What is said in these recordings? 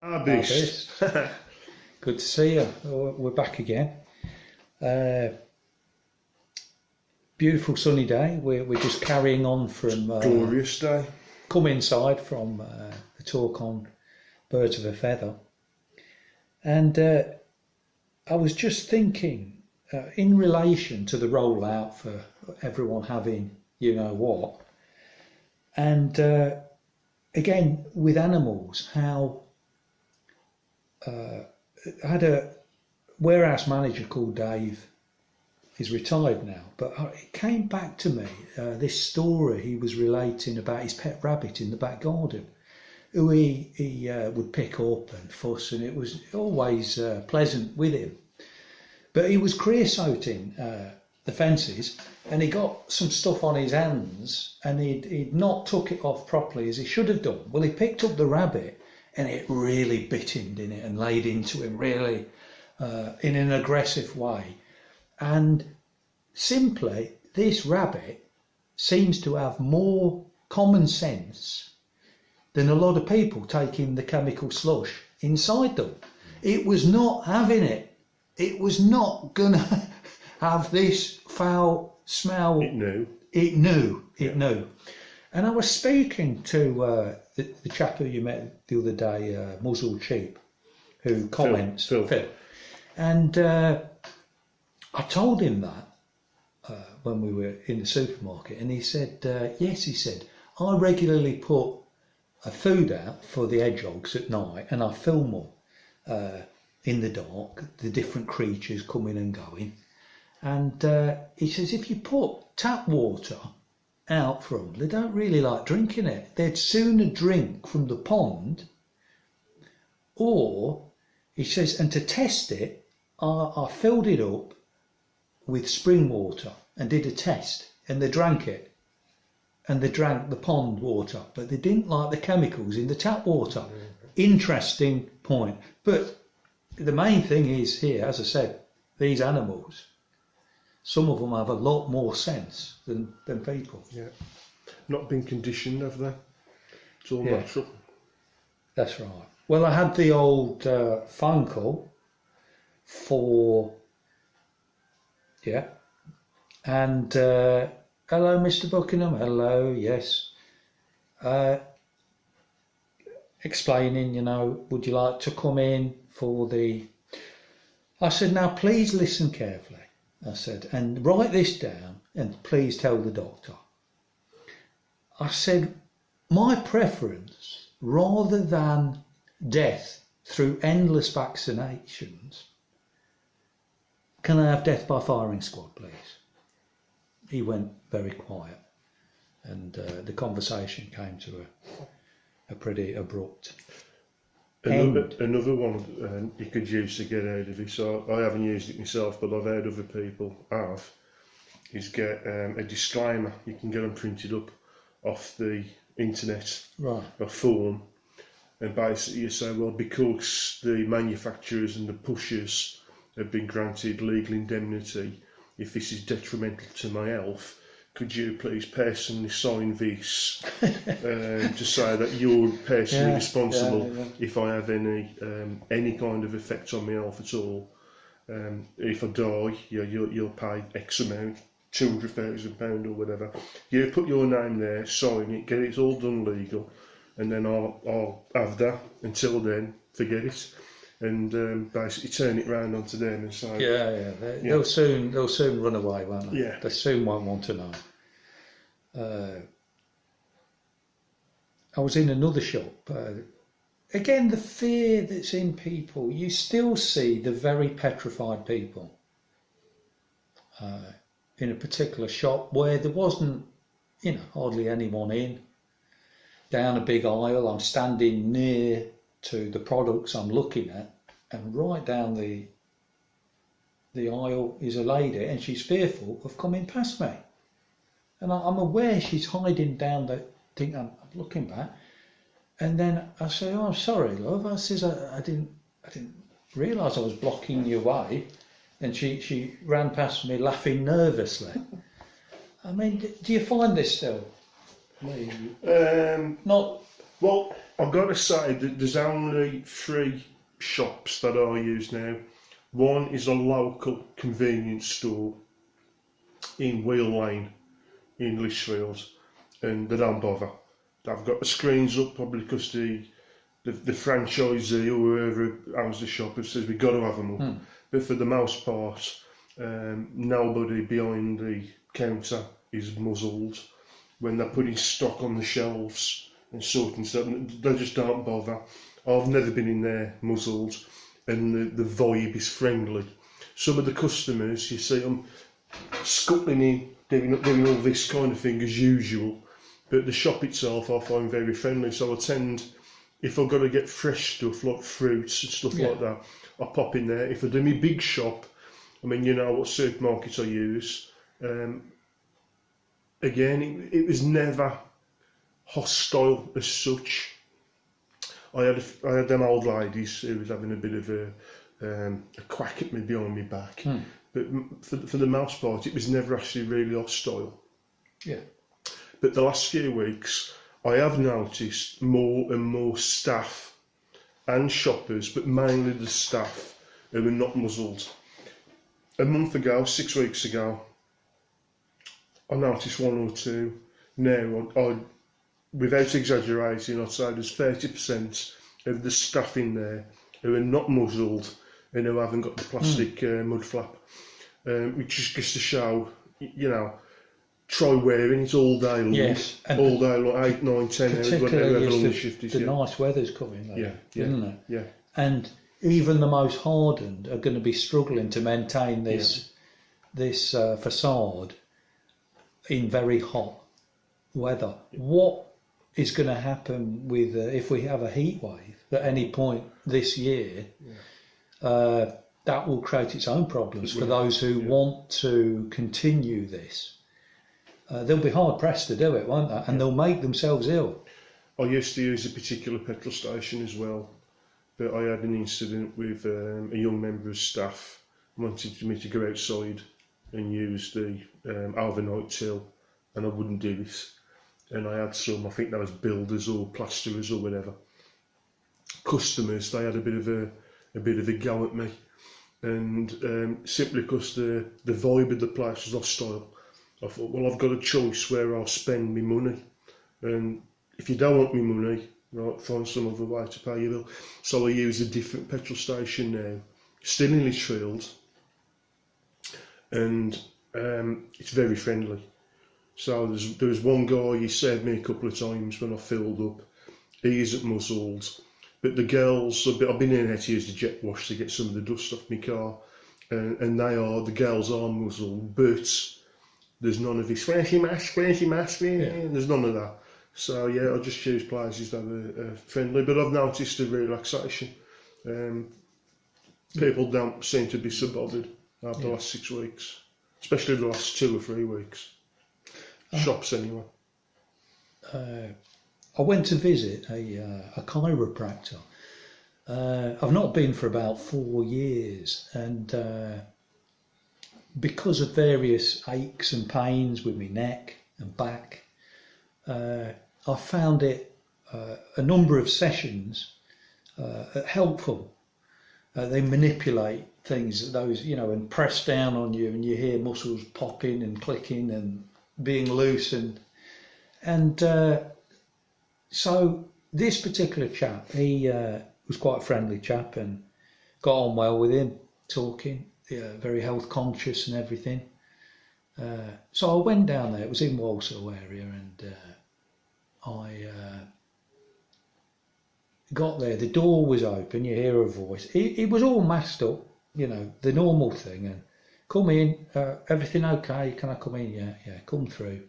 Arbis. Good to see you. We're back again. Beautiful sunny day. We're just carrying on from Glorious day. Come inside from the talk on birds of a feather, and I was just thinking in relation to the rollout for everyone having you know what, and again with animals, how I had a warehouse manager called Dave. He's retired now, but it came back to me, this story he was relating about his pet rabbit in the back garden, who he would pick up and fuss, and it was always pleasant with him. But he was creosoting the fences, and he got some stuff on his hands, and he'd not took it off properly as he should have done. Well, he picked up the rabbit, and it really bit him, didn't it, and laid into him really in an aggressive way. And simply, this rabbit seems to have more common sense than a lot of people taking the chemical slush inside them. It was not having it. It was not gonna have this foul smell. It knew. It knew. It knew. And I was speaking to the chap who you met the other day, Muzzled Sheep, who comments. Phil. And I told him that when we were in the supermarket, and he said, yes, he said, I regularly put a food out for the hedgehogs at night, and I film them in the dark, the different creatures coming and going. And he says, if you put tap water out for them, they don't really like drinking it. They'd sooner drink from the pond, or, he says, and to test it, I filled it up with spring water and did a test, and they drank it, and they drank the pond water, but they didn't like the chemicals in the tap water. Interesting point. But the main thing is here, as I said, these animals, some of them have a lot more sense than people. Yeah. Not been conditioned, have they? It's all natural. That's right. Well, I had the old phone call for, and hello, Mr. Buckingham. Hello, yes. Explaining, would you like to come in for the... I said, now please listen carefully. I said, and write this down, and please tell the doctor. I said, my preference, rather than death through endless vaccinations, can I have death by firing squad, please? He went very quiet, and the conversation came to a pretty abrupt end. Another one you could use to get out of it, so I haven't used it myself, but I've heard other people have, is get a disclaimer. You can get them printed up off the internet, right, a form, and basically you say, well, because the manufacturers and the pushers have been granted legal indemnity, if this is detrimental to my health, could you please personally sign this to say that you're personally responsible if I have any kind of effect on my health at all. If I die, you'll pay X amount, £200,000 or whatever. You put your name there, sign it, get it all done legal, and then I'll have that. Until then, forget it. And basically turn it round onto them and say, they'll soon run away, won't they? Yeah, they soon won't want to know. I was in another shop. Again, the fear that's in people. You still see the very petrified people in a particular shop where there wasn't, hardly anyone in. Down a big aisle, I'm standing near to the products I'm looking at, and right down the aisle is a lady, and she's fearful of coming past me, and I'm aware she's hiding down the thing. I'm looking back, and then I say, "Oh, sorry, love." I says, "I didn't realise I was blocking your way," and she ran past me laughing nervously. I mean, do you find this still? not well. I've got to say that there's only 3 shops that I use now. One is a local convenience store in Wheel Lane in Lichfield, and they don't bother. They've got the screens up probably because the franchisee or whoever owns the shop says we've got to have them up. But for the most part, nobody behind the counter is muzzled. When they're putting stock on the shelves and sorting stuff, they just don't bother. I've never been in there muzzled, and the vibe is friendly. Some of the customers, you see them scuttling in, doing all this kind of thing as usual, but the shop itself I find very friendly, so I tend, if I've got to get fresh stuff like fruits and stuff like that, I pop in there. If I do my big shop, I mean, you know what supermarkets I use, again, it was never hostile as such. I had them old ladies who was having a bit of a quack at me behind my back, but for the most part, it was never actually really hostile. Yeah. But the last few weeks, I have noticed more and more staff and shoppers, but mainly the staff, who are not muzzled. A month ago, 6 weeks ago, I noticed 1 or 2. Now, I without exaggerating, I'd say there's 30% of the staff in there who are not muzzled and who haven't got the plastic mud flap, which is just to show, you know, try wearing it all day long. Yes, all day long, 8, 9, 10 hours, whatever long the shift is. The nice weather's coming though, isn't it? Yeah. And even the most hardened are going to be struggling to maintain this facade in very hot weather. What is going to happen with if we have a heat wave at any point this year? That will create its own problems for those who want to continue this. They'll be hard pressed to do it, won't they? And they'll make themselves ill. I used to use a particular petrol station as well, but I had an incident with a young member of staff wanted me to go outside and use the overnight till, and I wouldn't do this. And I had some, I think that was builders or plasterers or whatever, customers. They had a bit of a go at me, and simply because the vibe of the place was hostile, I thought, well, I've got a choice where I'll spend my money, and if you don't want my money, right, find some other way to pay your bill. So I use a different petrol station now, still in Lichfield, and it's very friendly. So there was one guy, he saved me a couple of times when I filled up. He isn't muzzled, but the girls, I've been in here to use the jet wash to get some of the dust off my car, and the girls are muzzled, but there's none of this, where's your mask, there's none of that. So yeah, I just choose places that are friendly, but I've noticed a relaxation. People don't seem to be so bothered after the last 6 weeks, especially the last 2 or 3 weeks. Shops anyway. I went to visit a chiropractor. I've not been for about 4 years, and because of various aches and pains with my neck and back, I found it a number of sessions helpful. They manipulate things, those, you know, and press down on you, and you hear muscles popping and clicking and being loosened. And so this particular chap, he was quite a friendly chap and got on well with him, talking, very health conscious and everything. So I went down there, it was in Walsall area, and I got there, the door was open, you hear a voice. It was all masked up, you know, the normal thing, and come in, everything okay, can I come in? Yeah, come through.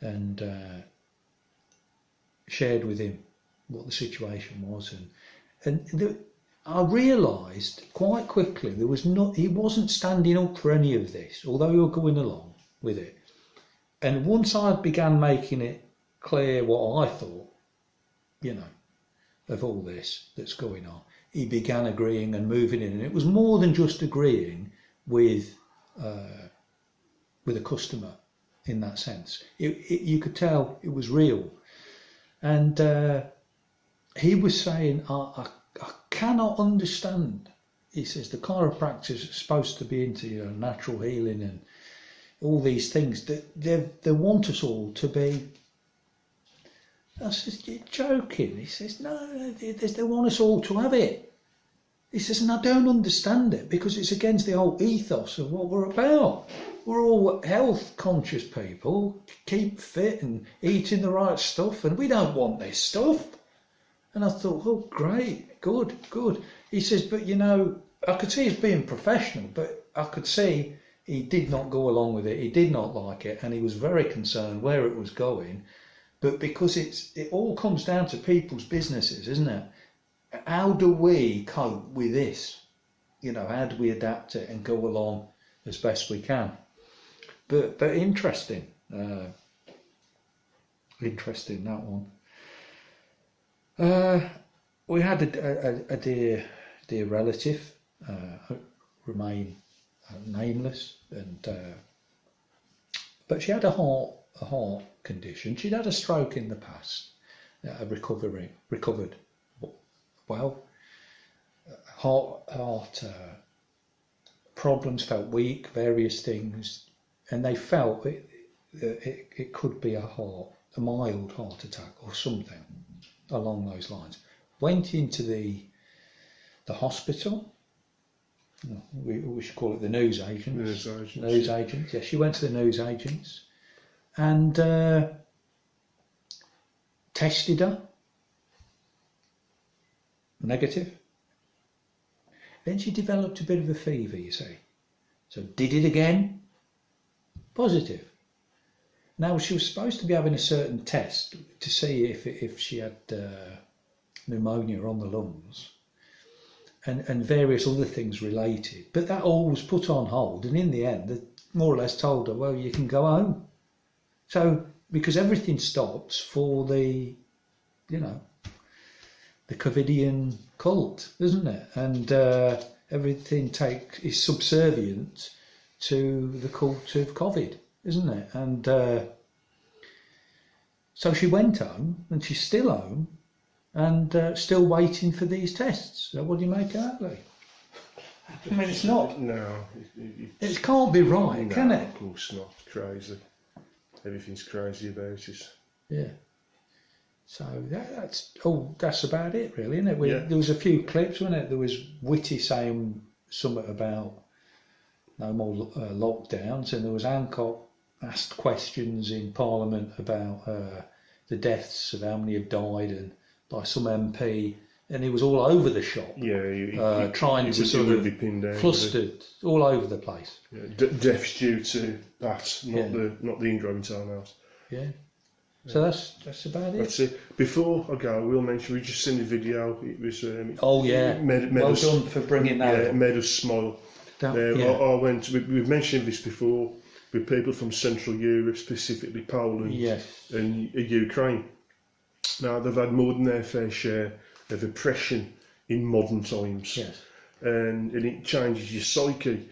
And shared with him what the situation was, and I realised quite quickly he wasn't standing up for any of this, although we were going along with it. And once I began making it clear what I thought, you know, of all this that's going on, he began agreeing and moving in, and it was more than just agreeing with a customer in that sense. You could tell it was real, and he was saying, I cannot understand. He says the chiropractors are supposed to be into natural healing and all these things. They want us all to be. I says, you're joking. He says, no, they want us all to have it. He says, and I don't understand it because it's against the whole ethos of what we're about. We're all health conscious people, keep fit and eating the right stuff, and we don't want this stuff. And I thought, oh, great, good. He says, but I could see he's being professional, but I could see he did not go along with it. He did not like it, and he was very concerned where it was going. But because it all comes down to people's businesses, isn't it? How do we cope with this? How do we adapt it and go along as best we can? But interesting. Interesting, that one. We had a dear relative remain nameless, and but she had a heart condition. She'd had a stroke in the past. Recovered well. Heart problems, felt weak, various things, and they felt it could be a mild heart attack or something along those lines. Went into the hospital. We should call it the newsagents. Newsagents. Yeah, she went to the newsagents and tested her. Negative. Then she developed a bit of a fever, you see. So did it again. Positive. Now she was supposed to be having a certain test to see if she had pneumonia on the lungs and various other things related. But that all was put on hold, and in the end they more or less told her, well, you can go home. So because everything stops for the Covidian cult, isn't it? And everything is subservient to the cult of Covid, isn't it? And so she went home, and she's still home, and still waiting for these tests. So what do you make of that, Lee? I mean, it's not. No. It can't be right, no, can it? Of course not. Crazy. Everything's crazy about it. Yeah. So that's about it, really, isn't it? Yeah. There was a few clips, wasn't it? There was Whitty saying something about no more lockdowns, and there was Hancock asked questions in Parliament about the deaths of how many had died and by some MP, and he was all over the shop. Yeah, trying to sort of be pinned down, flustered all over the place. Yeah, deaths due to that, not the ingrown toenails. Yeah. So that's about it. That's it. Before I go, I will mention we just seen the video. It was well done for bringing that up. It made us smile. I went. We've mentioned this before with people from Central Europe, specifically Poland and Ukraine. Now they've had more than their fair share of oppression in modern times, and it changes your psyche.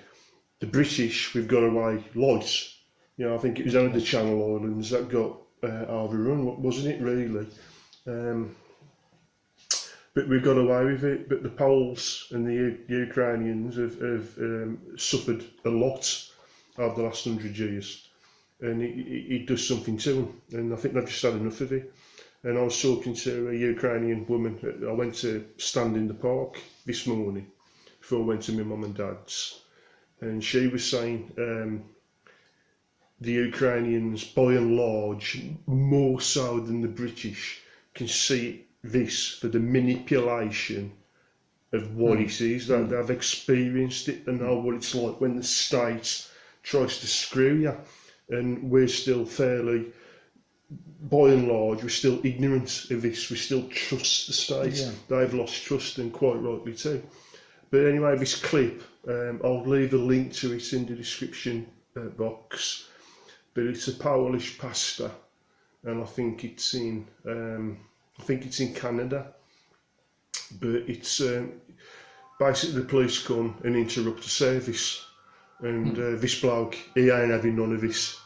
The British, we've got away light. I think it was only the Channel Islands that got overrun, wasn't it really? But we've got away with it. But the Poles and the Ukrainians have suffered a lot over the last 100 years, and it does something to them. And I think they've just had enough of it. And I was talking to a Ukrainian woman. I went to stand in the park this morning before I went to my mum and dad's, and she was saying the Ukrainians, by and large, more so than the British, can see this for the manipulation of what it is. They've experienced it and know what it's like when the state tries to screw you. And we're still fairly, by and large, we're still ignorant of this. We still trust the state. Yeah. They've lost trust, and quite rightly too. But anyway, this clip, I'll leave a link to it in the description box. But it's a Polish pastor, and I think it's in Canada. But it's basically the police come and interrupt the service, and this bloke, he ain't having none of this,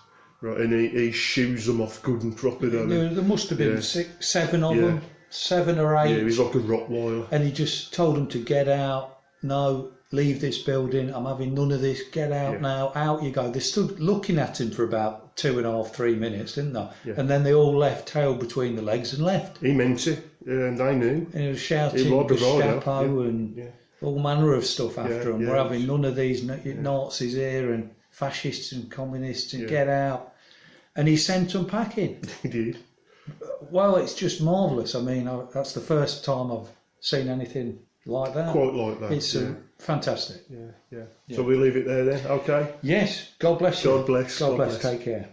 right? And he shoos them off good and proper. There must have been 6, 7 of them 7 or 8. Yeah, he was like a Rottweiler. And he just told them to get out. No, leave this building. I'm having none of this. Get out now. Out you go. They stood looking at him for about 2.5, 3 minutes, didn't they? Yeah. And then they all left, tail between the legs, and left. He meant it, and they knew. And he was shouting He was bravado, Gestapo and all manner of stuff after them. yeah. We're having none of these Nazis here and fascists and communists and get out. And he sent them packing. He did. Well, it's just marvellous. I mean, that's the first time I've seen anything like that. Quite like that. It's fantastic. Yeah. So we leave it there then, okay? Yes, God bless you. God bless. God bless. Take care.